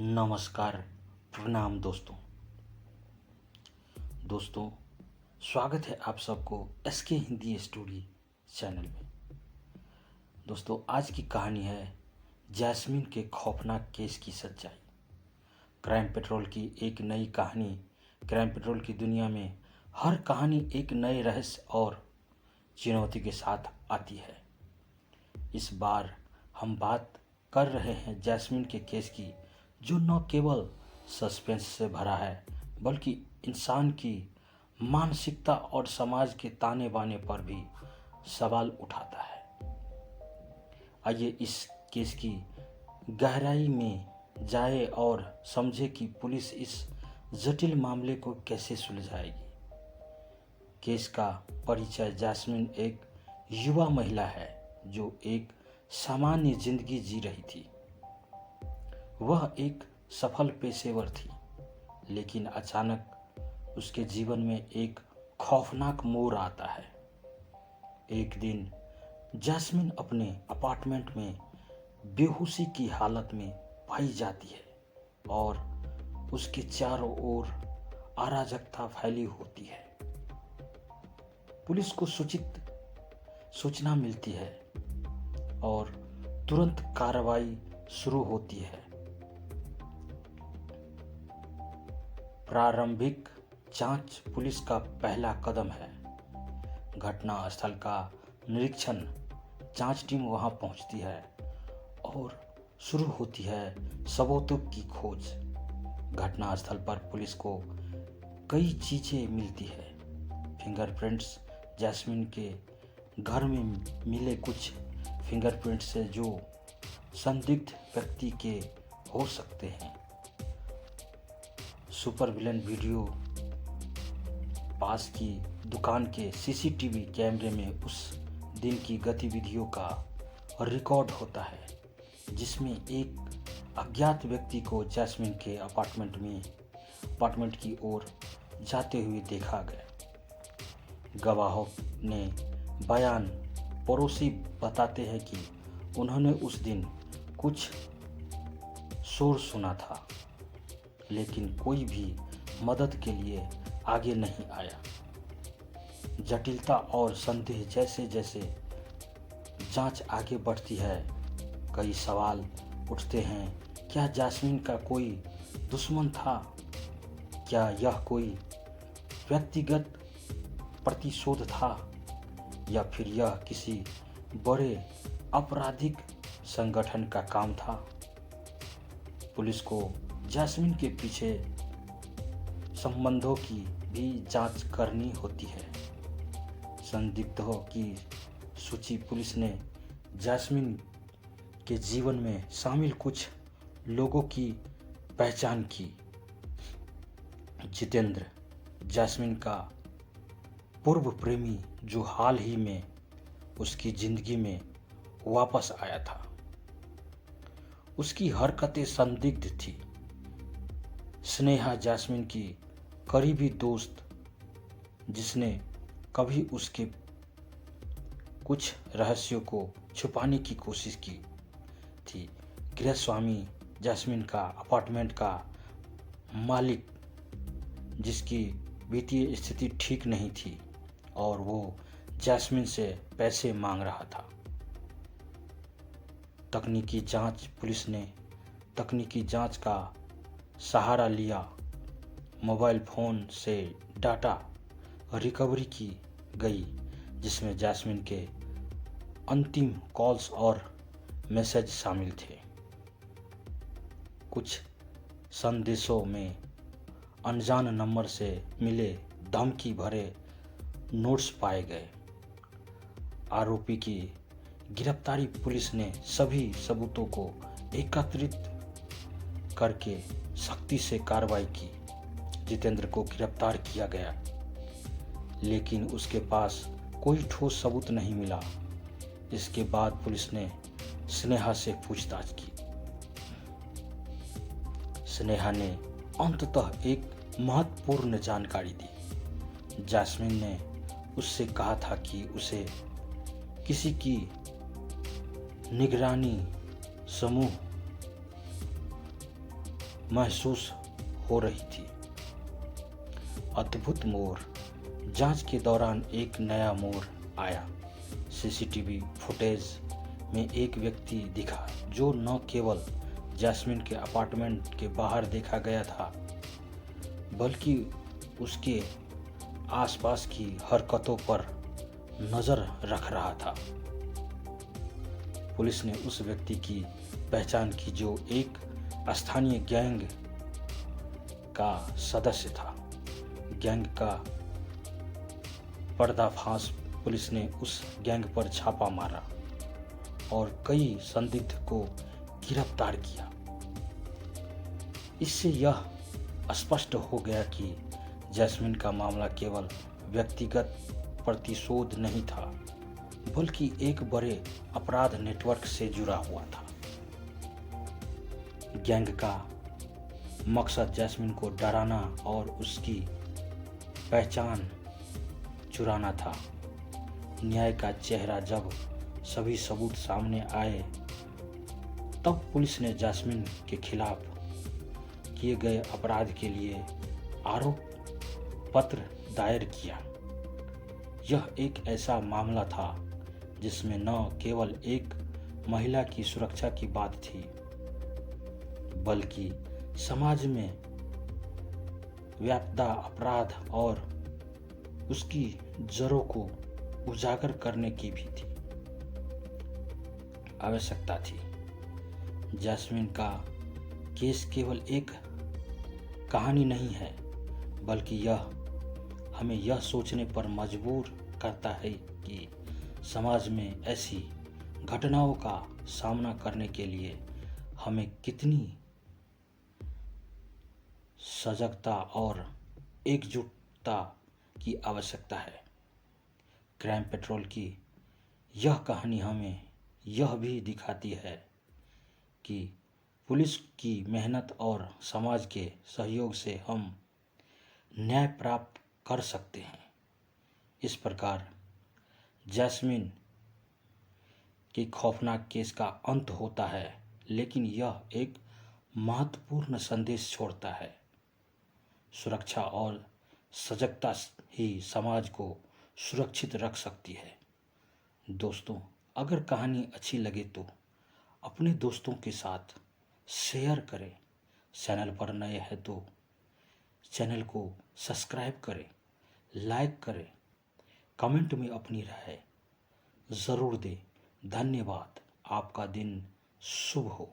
नमस्कार, प्रणाम दोस्तों। स्वागत है आप सबको एसके हिंदी स्टोरी चैनल में। दोस्तों, आज की कहानी है जैस्मिन के खौफनाक केस की सच्चाई। क्राइम पेट्रोल की एक नई कहानी। क्राइम पेट्रोल की दुनिया में हर कहानी एक नए रहस्य और चुनौती के साथ आती है। इस बार हम बात कर रहे हैं जैस्मिन के केस की, जो न केवल सस्पेंस से भरा है बल्कि इंसान की मानसिकता और समाज के ताने बाने पर भी सवाल उठाता है। आइए इस केस की गहराई में जाए और समझे कि पुलिस इस जटिल मामले को कैसे सुलझाएगी। केस का परिचय। जैस्मिन एक युवा महिला है जो एक सामान्य जिंदगी जी रही थी। वह एक सफल पेशेवर थी, लेकिन अचानक उसके जीवन में एक खौफनाक मोड़ आता है। एक दिन जैस्मिन अपने अपार्टमेंट में बेहोशी की हालत में पाई जाती है और उसके चारों ओर अराजकता फैली होती है। पुलिस को सूचना मिलती है और तुरंत कार्रवाई शुरू होती है। प्रारंभिक जांच पुलिस का पहला कदम है। घटनास्थल का निरीक्षण। जांच टीम वहां पहुंचती है और शुरू होती है सबूतों की खोज। घटनास्थल पर पुलिस को कई चीजें मिलती है। फिंगरप्रिंट्स। जैस्मिन के घर में मिले कुछ फिंगरप्रिंट्स से जो संदिग्ध व्यक्ति के हो सकते हैं। सुपरविलन वीडियो। पास की दुकान के सीसीटीवी कैमरे में उस दिन की गतिविधियों का रिकॉर्ड होता है, जिसमें एक अज्ञात व्यक्ति को जैस्मिन के अपार्टमेंट की ओर जाते हुए देखा गया। गवाहों ने बयान। पड़ोसी बताते हैं कि उन्होंने उस दिन कुछ शोर सुना था, लेकिन कोई भी मदद के लिए आगे नहीं आया। जटिलता और संदेह। जैसे जैसे जांच आगे बढ़ती है, कई सवाल उठते हैं। क्या जैस्मिन का कोई दुश्मन था? क्या यह कोई व्यक्तिगत प्रतिशोध था, या फिर यह किसी बड़े आपराधिक संगठन का काम था? पुलिस को जैस्मिन के पीछे संबंधों की भी जांच करनी होती है। संदिग्धों की सूची। पुलिस ने जैस्मिन के जीवन में शामिल कुछ लोगों की पहचान की। जितेंद्र, जैस्मिन का पूर्व प्रेमी, जो हाल ही में उसकी जिंदगी में वापस आया था। उसकी हरकतें संदिग्ध थी। स्नेहा, जैस्मिन की करीबी दोस्त, जिसने कभी उसके कुछ रहस्यों को छुपाने की कोशिश की थी। गृहस्वामी, जैस्मिन का अपार्टमेंट का मालिक, जिसकी वित्तीय स्थिति ठीक नहीं थी और वो जैस्मिन से पैसे मांग रहा था। तकनीकी जांच। पुलिस ने तकनीकी जांच का सहारा लिया। मोबाइल फोन से डाटा रिकवरी की गई, जिसमें जैस्मिन के अंतिम कॉल्स और मैसेज शामिल थे। कुछ संदेशों में अनजान नंबर से मिले धमकी भरे नोट्स पाए गए। आरोपी की गिरफ्तारी। पुलिस ने सभी सबूतों को एकत्रित करके सख्ती से कार्रवाई की। जितेंद्र को गिरफ्तार किया गया, लेकिन उसके पास कोई ठोस सबूत नहीं मिला। इसके बाद पुलिस ने स्नेहा से पूछताछ की। स्नेहा ने अंततः एक महत्वपूर्ण जानकारी दी। जैस्मिन ने उससे कहा था कि उसे किसी की निगरानी समूह महसूस हो रही थी। अद्भुत मोड़। जांच के दौरान एक नया मोड़ आया। सीसीटीवी फुटेज में एक व्यक्ति दिखा जो न केवल जैस्मिन के अपार्टमेंट के बाहर देखा गया था, बल्कि उसके आसपास की हरकतों पर नजर रख रहा था। पुलिस ने उस व्यक्ति की पहचान की जो एक स्थानीय गैंग का सदस्य था। गैंग का पर्दाफाश। पुलिस ने उस गैंग पर छापा मारा और कई संदिग्ध को गिरफ्तार किया। इससे यह स्पष्ट हो गया कि जैस्मिन का मामला केवल व्यक्तिगत प्रतिशोध नहीं था, बल्कि एक बड़े अपराध नेटवर्क से जुड़ा हुआ था। गैंग का मकसद जैस्मिन को डराना और उसकी पहचान चुराना था। न्याय का चेहरा जब सभी सबूत सामने आए, तब पुलिस ने जैस्मिन के खिलाफ किए गए अपराध के लिए आरोप पत्र दायर किया। यह एक ऐसा मामला था जिसमें न केवल एक महिला की सुरक्षा की बात थी, बल्कि समाज में व्याप्त अपराध और उसकी जड़ों को उजागर करने की भी थी आवश्यकता थी। जैस्मिन का केस केवल एक कहानी नहीं है, बल्कि यह हमें यह सोचने पर मजबूर करता है कि समाज में ऐसी घटनाओं का सामना करने के लिए हमें कितनी सजगता और एकजुटता की आवश्यकता है। क्राइम पेट्रोल की यह कहानी हमें यह भी दिखाती है कि पुलिस की मेहनत और समाज के सहयोग से हम न्याय प्राप्त कर सकते हैं। इस प्रकार जैस्मिन के खौफनाक केस का अंत होता है, लेकिन यह एक महत्वपूर्ण संदेश छोड़ता है। सुरक्षा और सजगता ही समाज को सुरक्षित रख सकती है। दोस्तों, अगर कहानी अच्छी लगे तो अपने दोस्तों के साथ शेयर करें। चैनल पर नए हैं तो चैनल को सब्सक्राइब करें, लाइक करें, कमेंट में अपनी राय ज़रूर दें। धन्यवाद। आपका दिन शुभ हो।